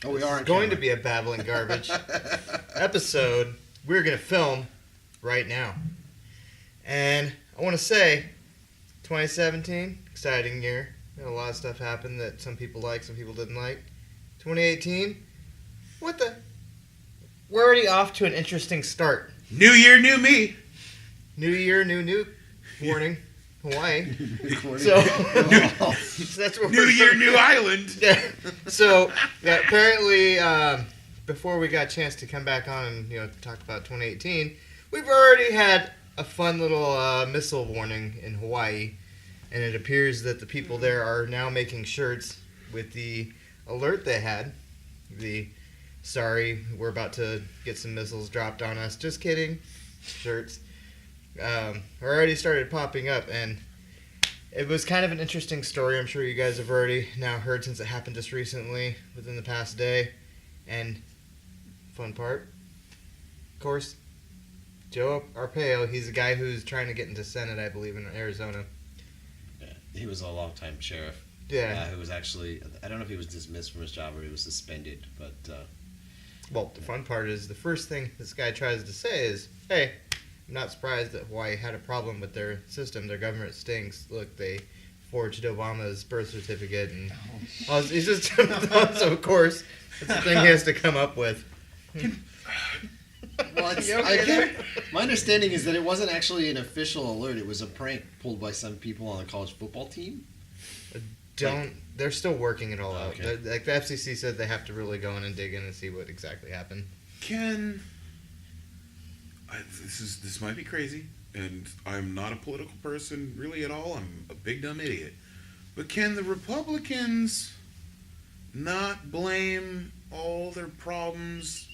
Oh, we are going to be a Babbling Garbage episode we're going to film right now. And I want to say, 2017, exciting year. A lot of stuff happened that some people liked, some people didn't like. 2018, we're already off to an interesting start. New year, new me. New year, new warning. Hawaii. So that's what New year, new island. Yeah. So apparently, before we got a chance to come back on and talk about 2018, we've already had a fun little missile warning in Hawaii, and it appears that the people there are now making shirts with the alert they had. Sorry, we're about to get some missiles dropped on us. Just kidding. Shirts. Already started popping up, and it was kind of an interesting story. I'm sure you guys have already now heard since it happened just recently within the past day. And fun part, of course, Joe Arpaio, he's the guy who's trying to get into Senate, I believe, in Arizona. Yeah, he was a long-time sheriff. Yeah. Who was actually, I don't know if he was dismissed from his job or he was suspended, but... well, the fun part is the first thing this guy tries to say is, hey, I'm not surprised that Hawaii had a problem with their system. Their government stinks. Look, they forged Obama's birth certificate. And he's just, so of course, it's the thing he has to come up with. Well, my understanding is that it wasn't actually an official alert. It was a prank pulled by some people on the college football team. They're still working it all out. Okay. Like the FCC said, they have to really go in and dig in and see what exactly happened. This might be crazy, and I'm not a political person really at all. I'm a big dumb idiot. But can the Republicans not blame all their problems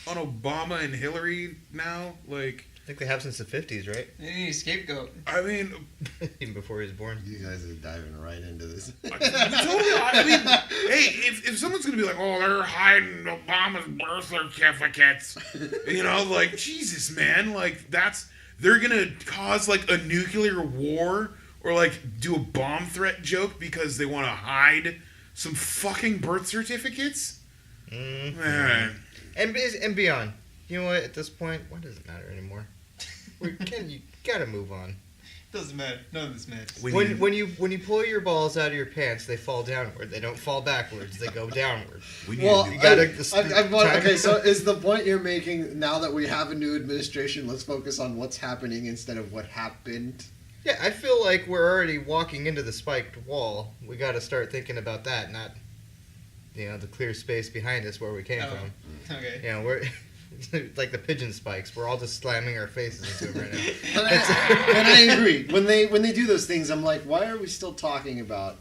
on Obama and Hillary now? Like, I think they have since the 50s, right? They need a scapegoat. I mean, even before he was born. You guys are diving right into this. Totally. I mean, hey, if someone's gonna be like, oh, they're hiding Obama's birth certificates, like, Jesus, man, like, they're gonna cause like a nuclear war or like do a bomb threat joke because they want to hide some fucking birth certificates. Mm-hmm. Man. And beyond. You know what? At this point, what does it matter anymore? You gotta move on. Doesn't matter. None of this matters. When you pull your balls out of your pants, they fall downward. They don't fall backwards. They go downward. Okay, so is the point you're making now that we have a new administration, let's focus on what's happening instead of what happened? Yeah, I feel like we're already walking into the spiked wall. We got to start thinking about that, not the clear space behind us where we came from. Okay. We're like the Pigeon Spikes. We're all just slamming our faces into it right now. And I agree. When they do those things, I'm like, why are we still talking about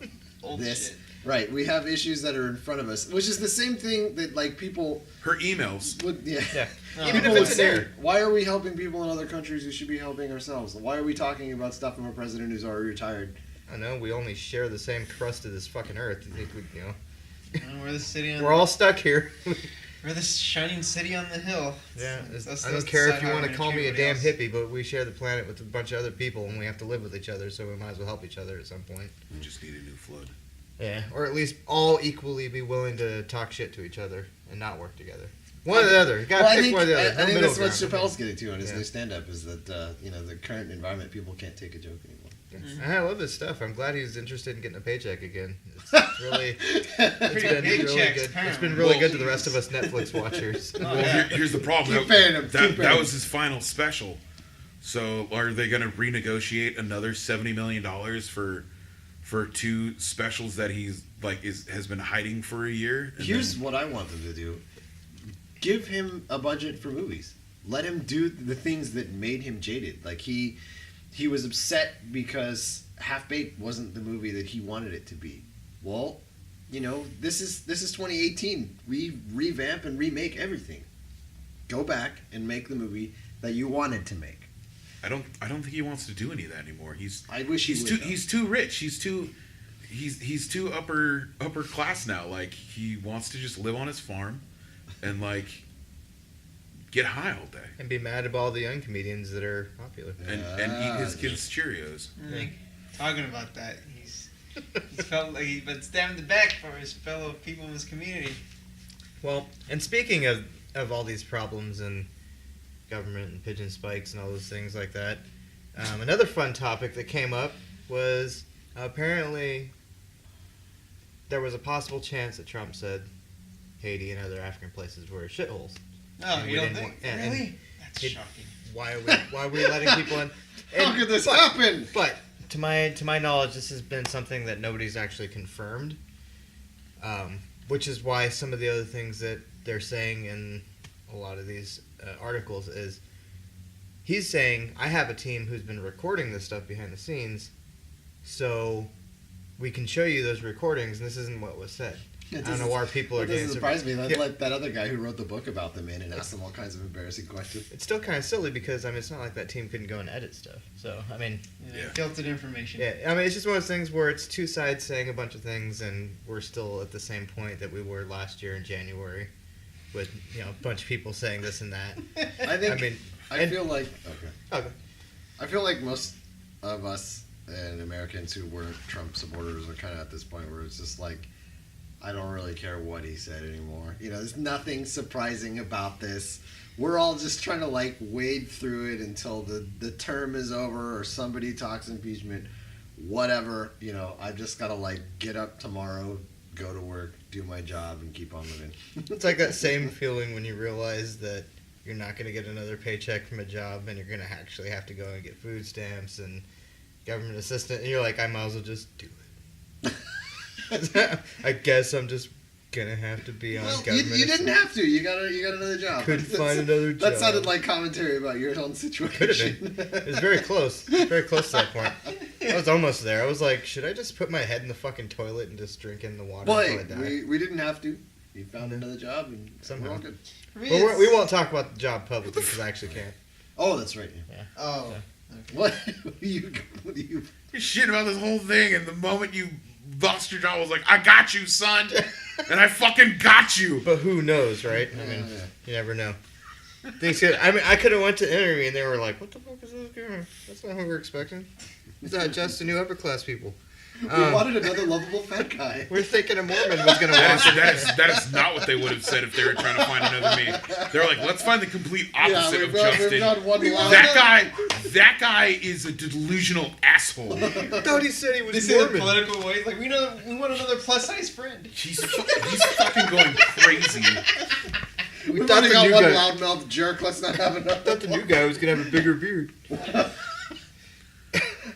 this? Shit. Right. We have issues that are in front of us, which is the same thing that like people. Her emails. Would, yeah. Even if it's there. Why are we helping people in other countries who should be helping ourselves? Why are we talking about stuff from a president who's already retired? I know we only share the same crust of this fucking earth. You think We're the city. We're all stuck here. We're this shining city on the hill. Yeah, I don't care if you want to call me a damn hippie, but we share the planet with a bunch of other people, and we have to live with each other, so we might as well help each other at some point. We just need a new flood. Yeah, or at least all equally be willing to talk shit to each other and not work together. One or the other. You gotta pick one or the other. I think that's what Chappelle's getting to on his new stand-up is that, the current environment, people can't take a joke anymore. Mm-hmm. I love his stuff. I'm glad he's interested in getting a paycheck again. It's really, good. It's been really good to the rest of us Netflix watchers. Here's the problem. Keep paying him. That was his final special. So are they going to renegotiate another $70 million for two specials that he's has been hiding for a year? Here's what I want them to do. Give him a budget for movies. Let him do the things that made him jaded. Like he was upset because Half-Baked wasn't the movie that he wanted it to be. Well, this is 2018. We revamp and remake everything. Go back and make the movie that you wanted to make. I don't think he wants to do any of that anymore. I wish he would. He's too rich. He's too upper class now. Like, he wants to just live on his farm and get high all day and be mad about all the young comedians that are popular and eat his kids' Cheerios. Talking about that, he's felt like he been stabbed in the back for his fellow people in his community. Well, and speaking of all these problems and government and pigeon spikes and all those things like that, another fun topic that came up was apparently there was a possible chance that Trump said Haiti and other African places were shitholes. Oh, And you we don't didn't think? want- and- Really? That's it- shocking. Why are we letting people in? How could this happen? But to my knowledge, this has been something that nobody's actually confirmed, which is why some of the other things that they're saying in a lot of these articles is he's saying, I have a team who's been recording this stuff behind the scenes, so we can show you those recordings, and this isn't what was said. I don't know why people are It getting doesn't surprise me. That's Yeah. like that other guy who wrote the book about them in and asked them all kinds of embarrassing questions. It's still kind of silly because, I mean, it's not like that team couldn't go and edit stuff. So, I mean, Yeah. Filtered information. yeah, I mean, it's just one of those things where it's two sides saying a bunch of things, and we're still at the same point that we were last year in January, with a bunch of people saying this and that. I think. I mean, I and- feel like Okay. I feel like most of us and Americans who weren't Trump supporters are kind of at this point where it's just like, I don't really care what he said anymore. There's nothing surprising about this. We're all just trying to like wade through it until the term is over or somebody talks impeachment, whatever. I've just got to like get up tomorrow, go to work, do my job, and keep on living. It's like that same feeling when you realize that you're not going to get another paycheck from a job, and you're going to actually have to go and get food stamps and government assistance, and you're like, I might as well just do it. I guess I'm just gonna have to be on government. You didn't have to. You got another job. Couldn't find another job. That sounded like commentary about your own situation. Could have been. It was very close. Very close to that point. I was almost there. I was like, should I just put my head in the fucking toilet and just drink in the water Well, until I hey, die? we didn't have to. You found another job, and Somehow. we're all good. But we won't talk about the job publicly because I actually can't. Oh, that's right. Yeah. Oh. Okay. What do you? You're shitting about this whole thing, and the moment you lost your job, I was like, I got you, son. And I fucking got you. But who knows, right? I mean, Yeah. you never know. Things could. I mean, I could have went to the interview and they were like, "What the fuck is this guy? That's not who we're expecting. It's not just the new upper class people." We wanted another lovable fat guy. We're thinking a Mormon was gonna walk in. That is not what they would have said if they were trying to find another me. They're like, let's find the complete opposite of Justin. we've got one loud. That guy is a delusional asshole. I thought he said he They was say the Mormon. political ways. Like, we want another plus size friend. He's fucking going crazy. We We've thought only the got new one guy. loudmouth jerk. Let's not have another. Thought the new guy was gonna have a bigger beard.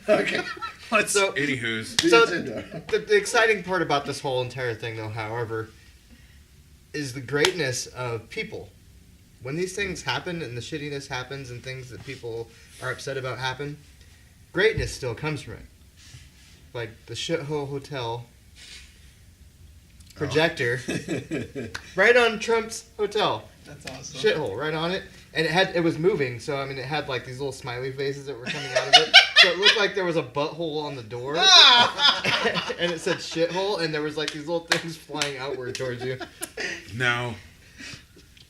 Okay. So, Anywho's. So the exciting part about this whole entire thing, though, however, is the greatness of people. When these things happen and the shittiness happens and things that people are upset about happen, greatness still comes from it. Like the shithole hotel projector right on Trump's hotel. That's awesome. Shithole right on it, and it was moving, so I mean it had like these little smiley faces that were coming out of it, so it looked like there was a butthole on the door, and it said shithole, and there was like these little things flying outward towards you. Now,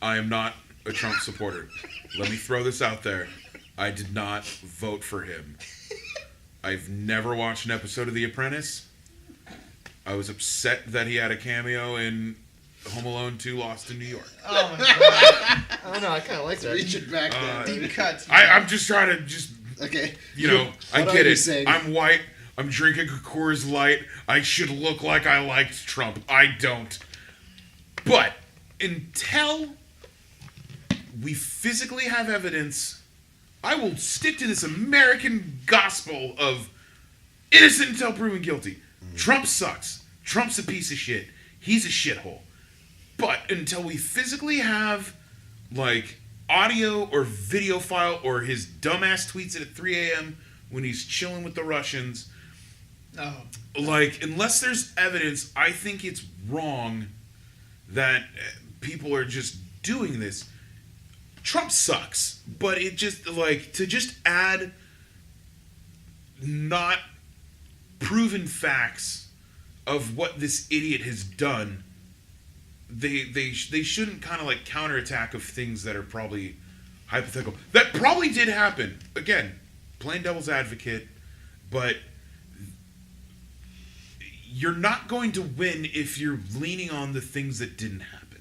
I am not a Trump supporter. Let me throw this out there. I did not vote for him. I've never watched an episode of The Apprentice. I was upset that he had a cameo in Home Alone 2 Lost in New York. Oh my god. I don't know, I kind of like that. Reach it back there. Deep cuts. I'm just trying to Okay. I What are get you it. saying? I'm white. I'm drinking a Coors Light. I should look like I liked Trump. I don't. But until we physically have evidence, I will stick to this American gospel of innocent until proven guilty. Trump sucks. Trump's a piece of shit. He's a shithole. But until we physically have, like, audio or video file or his dumbass tweets at 3 a.m. when he's chilling with the Russians, Oh. like, unless there's evidence, I think it's wrong that people are just doing this. Trump sucks, but it just, like, to just add not proven facts of what this idiot has done, they shouldn't kind of like counterattack of things that are probably hypothetical. That probably did happen. Again, plain devil's advocate, but you're not going to win if you're leaning on the things that didn't happen.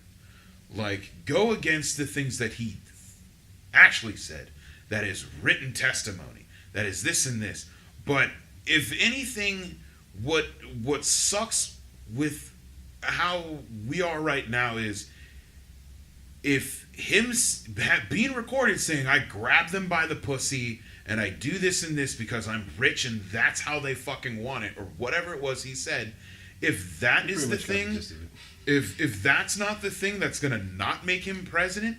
Like, go against the things that he actually said. That is written testimony. That is this and this. But if anything, what sucks with how we are right now is if him being recorded saying, I grabbed them by the pussy and I do this and this because I'm rich and that's how they fucking want it, or whatever it was he said, if that is the thing, if that's not the thing that's gonna not make him president,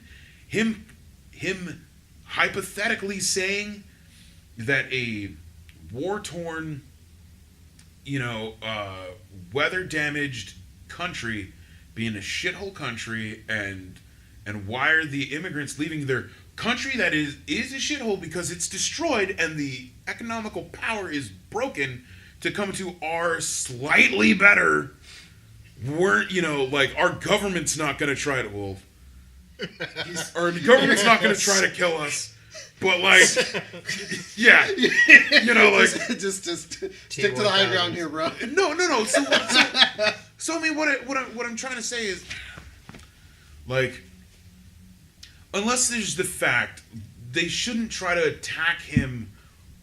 him hypothetically saying that a war-torn, weather-damaged country being a shithole country, and why are the immigrants leaving their country that is a shithole because it's destroyed and the economical power is broken to come to our slightly better, our government's not going to try to, our government's not going to try to kill us. But yeah, just stick to the high ground here, bro. No. So I mean, what I'm trying to say is, unless there's the fact, they shouldn't try to attack him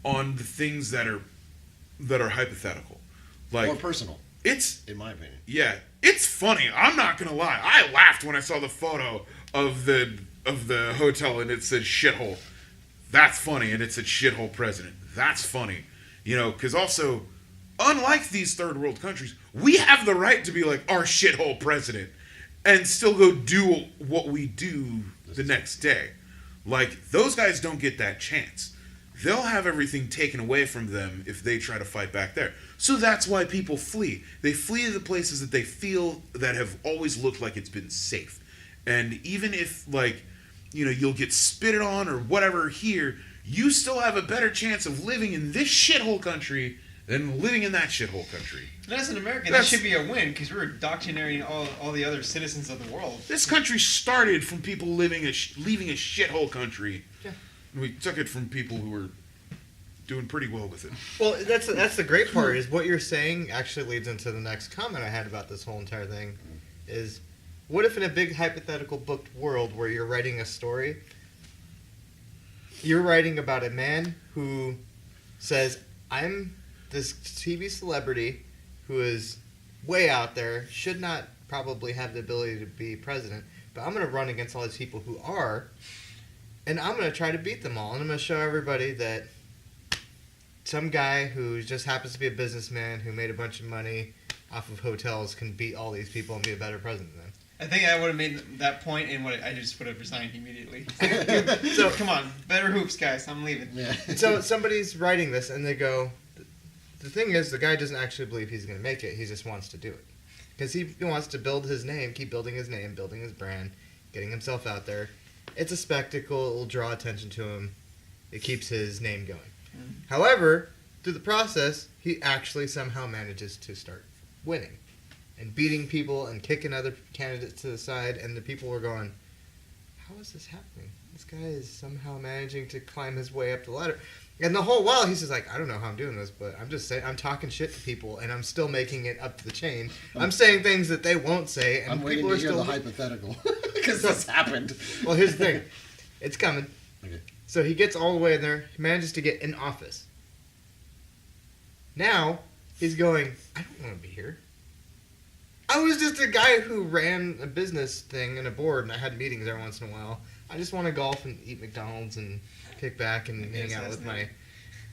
on the things that are hypothetical, or personal. It's, in my opinion, yeah, it's funny. I'm not gonna lie. I laughed when I saw the photo of the hotel and it said shithole. That's funny, and it's a shithole president. That's funny. Because also, unlike these third world countries, we have the right to be like, our shithole president, and still go do what we do the next day. Those guys don't get that chance. They'll have everything taken away from them if they try to fight back there. So that's why people flee. They flee to the places that they feel that have always looked like it's been safe. And even if, you'll get spitted on or whatever here, you still have a better chance of living in this shithole country than living in that shithole country. And as an American, that should be a win, because we're indoctrinating all the other citizens of the world. This country started from people leaving a shithole country. Yeah. We took it from people who were doing pretty well with it. Well, that's the great part, is what you're saying actually leads into the next comment I had about this whole entire thing, is what if in a big hypothetical booked world where you're writing a story, you're writing about a man who says, I'm this TV celebrity who is way out there, should not probably have the ability to be president, but I'm going to run against all these people who are, and I'm going to try to beat them all, and I'm going to show everybody that some guy who just happens to be a businessman who made a bunch of money off of hotels can beat all these people and be a better president than them. I think I would have made that point, and I just would have resigned immediately. So come on, better hoops, guys. I'm leaving. Yeah. So somebody's writing this, and they go, the thing is, the guy doesn't actually believe he's going to make it. He just wants to do it. Because he wants to build his name, keep building his name, building his brand, getting himself out there. It's a spectacle. It will draw attention to him. It keeps his name going. However, through the process, he actually somehow manages to start winning and beating people and kicking other candidates to the side, and the people were going, how is this happening? This guy is somehow managing to climb his way up the ladder. And the whole while, he's just like, I don't know how I'm doing this, but I'm just saying, I'm talking shit to people, and I'm still making it up the chain. I'm saying things that they won't say, and I'm people waiting are to hear still the hypothetical, because this happened. Well, here's the thing. It's coming. Okay. So he gets all the way in there. He manages to get in office. Now, he's going, I don't want to be here. I was just a guy who ran a business thing and a board, and I had meetings every once in a while. I just want to golf and eat McDonald's and kick back and hang out with my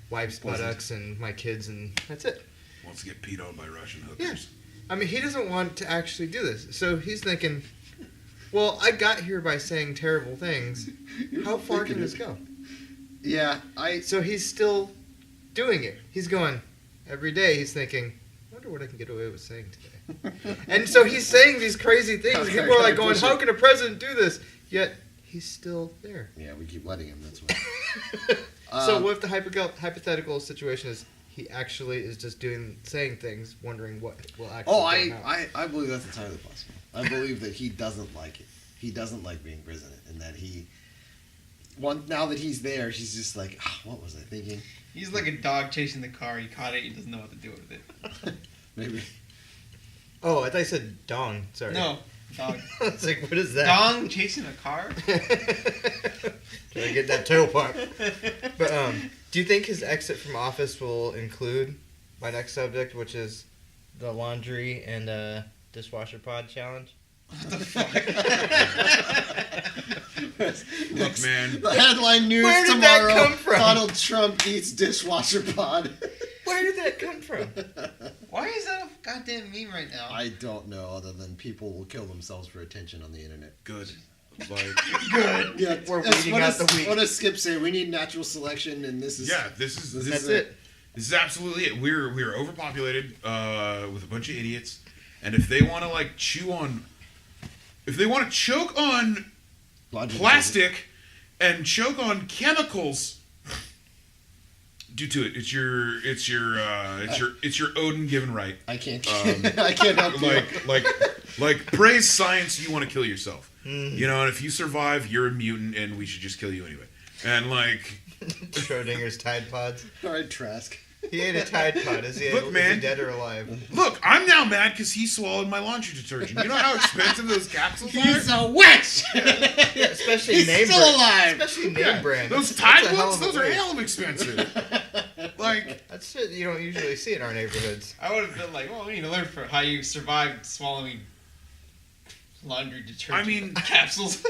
wife's buttocks and my kids, and that's it. Wants to get peed on by Russian hookers. Yeah. I mean, he doesn't want to actually do this. So he's thinking, well, I got here by saying terrible things. How far can this go? Yeah, So he's still doing it. He's going, every day he's thinking, I wonder what I can get away with saying today. And so he's saying these crazy things. And people are like going, how can a president do this? Yet he's still there. Yeah, we keep letting him, that's why. So what if the hypothetical situation is he actually is just saying things, wondering what will actually come out? I believe that's entirely possible. I believe that he doesn't like it. He doesn't like being president, and that now that he's there, he's just like, what was I thinking? He's like a dog chasing the car. He caught it. He doesn't know what to do with it. Maybe. Oh, I thought you said dong. Sorry. No. Dog. It's like, what is that? Dong chasing a car? Trying to get that toe part. But do you think his exit from office will include my next subject, which is the laundry and dishwasher pod challenge? What the fuck? Look, man. The headline news Where did tomorrow: that come from? Donald Trump eats dishwasher pod. Where did that come from? Why is that a goddamn meme right now? I don't know, other than people will kill themselves for attention on the internet. Good. Like, Good. Yeah, We're that's weeding what out does- the weak. What does Skip say? We need natural selection, and this is this is That's it. This is absolutely it. We're overpopulated with a bunch of idiots, and if they want to like if they want to choke on Logic plastic and choke on chemicals, do to it. It's your Odin given right. I can't. I can't help you. Like praise science. You want to kill yourself, you know. And if you survive, you're a mutant, and we should just kill you anyway. And like Schrodinger's Tide Pods. All right, Trask. He ate a Tide Pod. Is he, Look, is he man. dead or alive? Look, I'm now mad because he swallowed my laundry detergent. You know how expensive those capsules are? He's a witch. Yeah, especially He's name still brand. alive. Especially name Yeah, brand. those That's Tide a hell ones, of a those are waste. hell of expensive. Like, That's shit you don't usually see in our neighborhoods. I would have been like, well, we need to learn for how you survived swallowing laundry detergent I mean- capsules.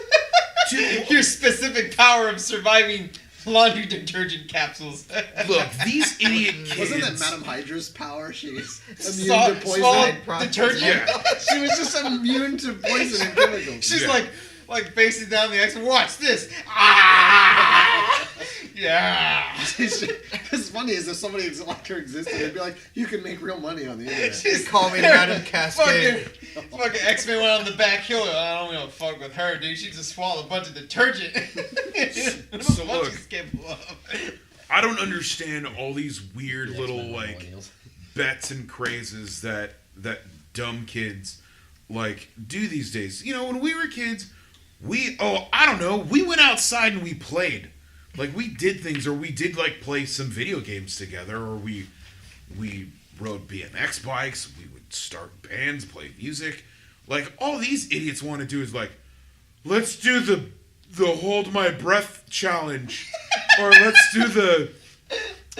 dude, Your specific power of surviving laundry detergent capsules. look, these idiot kids. Wasn't that Madame Hydra's power? She's immune Saw- to poison. swallowed Prop- detergent. Yeah. She was just immune to poison and chemicals. She's Yeah. like facing down the exit. Watch this. Ah! Yeah. It's funny is if somebody like her existed, they'd be like, you can make real money on the internet. They call me Madam Cascade. Fucking X-Men went on the back hill. I don't want to fuck with her, dude. She just swallowed a bunch of detergent. So look. Munchies can't blow up. I don't understand all these weird The little X-Men like millennials. bets and crazes that dumb kids like do these days. You know, when we were kids, we went outside and we played. Like we did things, or we did like play some video games together, or we rode BMX bikes, we would start bands, play music. Like all these idiots want to do is like, let's do the hold my breath challenge, or let's do the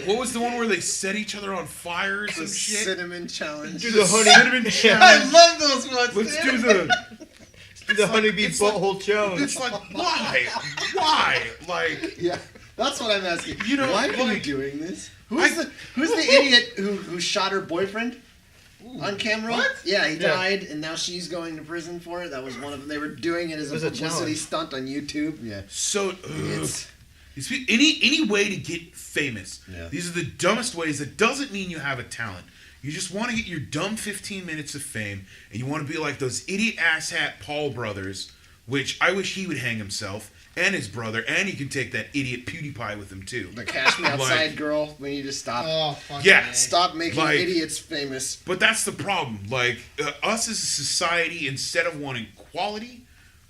what was the one where they set each other on fire or some The shit? cinnamon challenge. Do the honey cinnamon I challenge. love those ones. Let's dude. do The honeybee it's like- butthole challenge. It's like why? Like Yeah, that's what I'm asking. You know, why are you like- doing this? Who's the idiot who shot her boyfriend on camera? What? Yeah, he Yeah. died, and now she's going to prison for it. That was one of them. They were doing it as It was a a publicity challenge. stunt on YouTube. Yeah, so It's- any way to get famous. Yeah. These are the dumbest ways. That doesn't mean you have a talent. You just want to get your dumb 15 minutes of fame, and you want to be like those idiot asshat Paul brothers, which I wish he would hang himself, and his brother, and he could take that idiot PewDiePie with him too. the Cash Me Outside Like- girl. We need to stop. Oh, fuck Yeah. me. Stop making Like- idiots famous. But that's the problem. Like, us as a society, instead of wanting quality,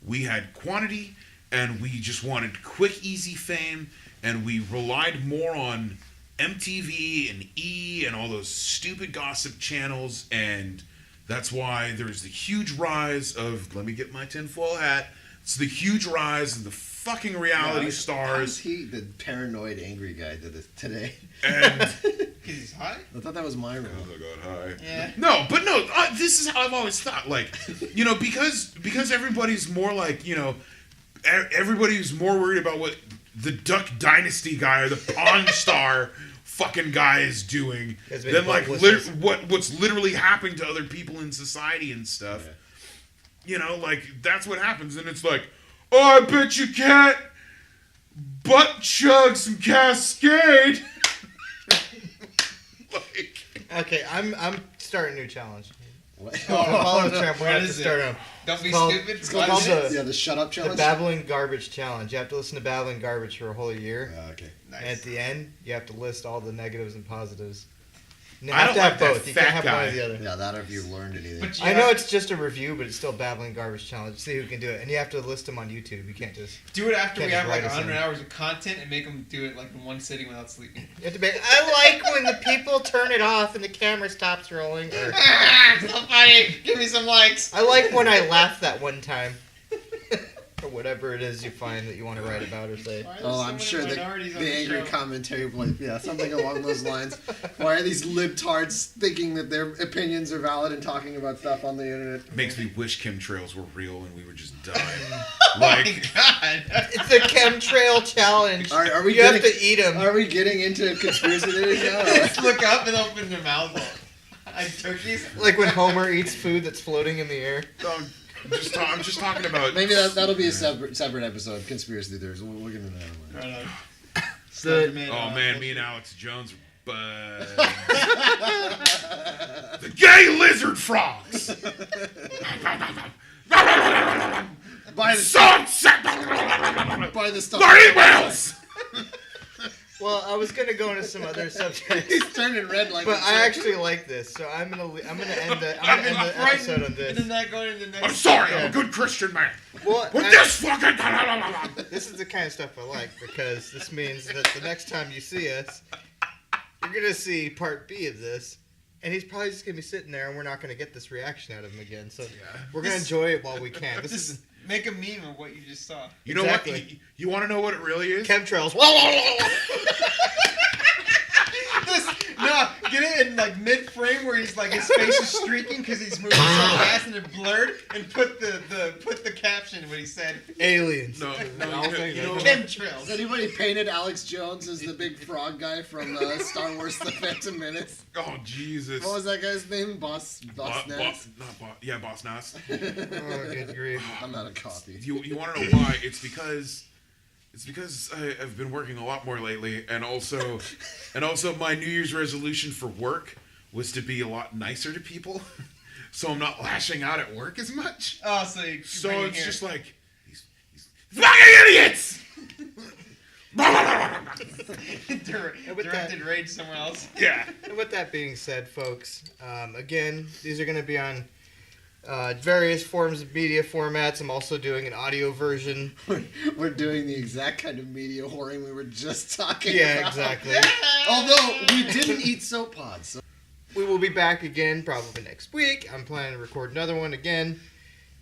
we had quantity, and we just wanted quick, easy fame, and we relied more on MTV and E and all those stupid gossip channels, and that's why there's the huge rise of, let me get my tinfoil hat, it's the huge rise of the fucking reality How is stars, he the paranoid, angry guy today? and... Because he's high? I thought that was my role. I got high. Yeah. No, this is how I've always thought. Like, you know, because everybody's more like, you know, everybody's more worried about what the Duck Dynasty guy or the Pawn Star fucking guy is doing Has been than like publicized. what's literally happening to other people in society and stuff. Yeah. You know, like that's what happens, and it's like, oh, I bet you can't butt chug some Cascade. Like, Okay, I'm starting a new challenge. What? Follow the trend. We're What gonna have to is it? start on Don't be called- stupid. it's for 5 called minutes. Yeah, the shut up the challenge. Babbling Garbage Challenge. You have to listen to Babbling Garbage for a whole year. Okay. And at the end, you have to list all the negatives and positives. You I have don't to have like that both. You can't fat have one guy. or the other. Yeah, that if you've learned anything. But you I know have- it's just a review, but it's still Babbling Garbage Challenge. See who can do it. And you have to list them on YouTube. You can't just... do it after Can't we just have like write us 100 in. hours of content and make them do it like in one sitting without sleeping. You have to be, I like when the people turn it off and the camera stops rolling. Or, So funny. Give me some likes. I like when I laugh that one time. Or whatever it is you find that you want to write about or say. Why are there Oh, so I'm many sure minorities on the the angry show? commentary will, yeah, something along those lines. Why are these libtards thinking that their opinions are valid and talking about stuff on the internet? Makes me wish chemtrails were real and we were just dying. Oh my Like, god. It's the chemtrail challenge. Are we You have getting, to eat them. Are we getting into conspiracy theories now? Just look up and open their mouth. Like turkeys. Like when Homer eats food that's floating in the air. I'm just talking about. Maybe that'll be a separate episode. Conspiracy theories. We'll look into that one. Right The- Oh man, me and Alex Jones are buds. The gay lizard frogs. By the Sunset. by the stuff. The emails. Well, I was gonna go into some other subjects, He's turning red like. but a I actually like this, so I'm gonna end the episode on And this. then that going into the next. I'm sorry, I'm Yeah. a good Christian man. Well, But I- this fucking. this is the kind of stuff I like because this means that the next time you see us, you're gonna see part B of this, and he's probably just gonna be sitting there, and we're not gonna get this reaction out of him again. So we're gonna enjoy it while we can. This is Just make a meme of what you just saw. You know Exactly. what? You want to know what it really is? chemtrails. No, get it in like mid frame where he's like his face is streaking because he's moving so fast and it blurred, and put the caption what he said. Aliens. No, you know, Has Chemtrails. anybody painted Alex Jones as the big frog guy from Star Wars: The Phantom Menace? oh Jesus. What was that guy's name? Boss Nass? Boss Nass. Oh, good grief. I'm out of coffee. You want to know why? It's because I've been working a lot more lately, and also my New Year's resolution for work was to be a lot nicer to people, so I'm not lashing out at work as much. Oh, so you So bring it it's here. just like these fucking idiots. Directed rage somewhere else. Yeah. And with that being said, folks, again, these are going to be on various forms of media formats. I'm also doing an audio version. We're doing the exact kind of media whoring we were just talking Yeah, about. exactly. Although we didn't eat soap pods. So. We will be back again probably next week. I'm planning to record another one again.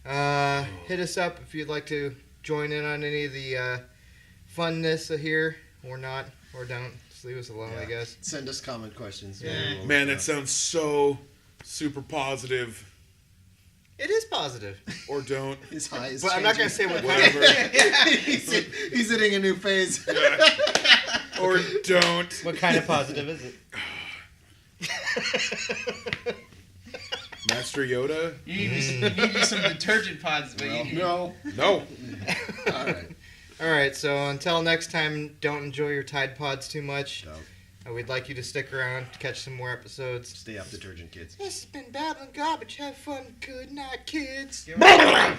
Hit us up if you'd like to join in on any of the funness here, or not, or don't. Just leave us alone, I guess. Send us comment questions. Yeah. Maybe we'll Man, look that it sounds so super positive. It is positive. Or don't. up. His high is But I'm not going to say changing. what kind Whatever. of, he's hitting a new phase. Or don't. what kind of positive is it. Master Yoda? You need you some detergent pods, but you No. No. All right. All right, so until next time, don't enjoy your Tide Pods too much. No. We'd like you to stick around to catch some more episodes. Stay up, detergent kids. This has been Babbling Garbage. Have fun. Good night, kids. Give it-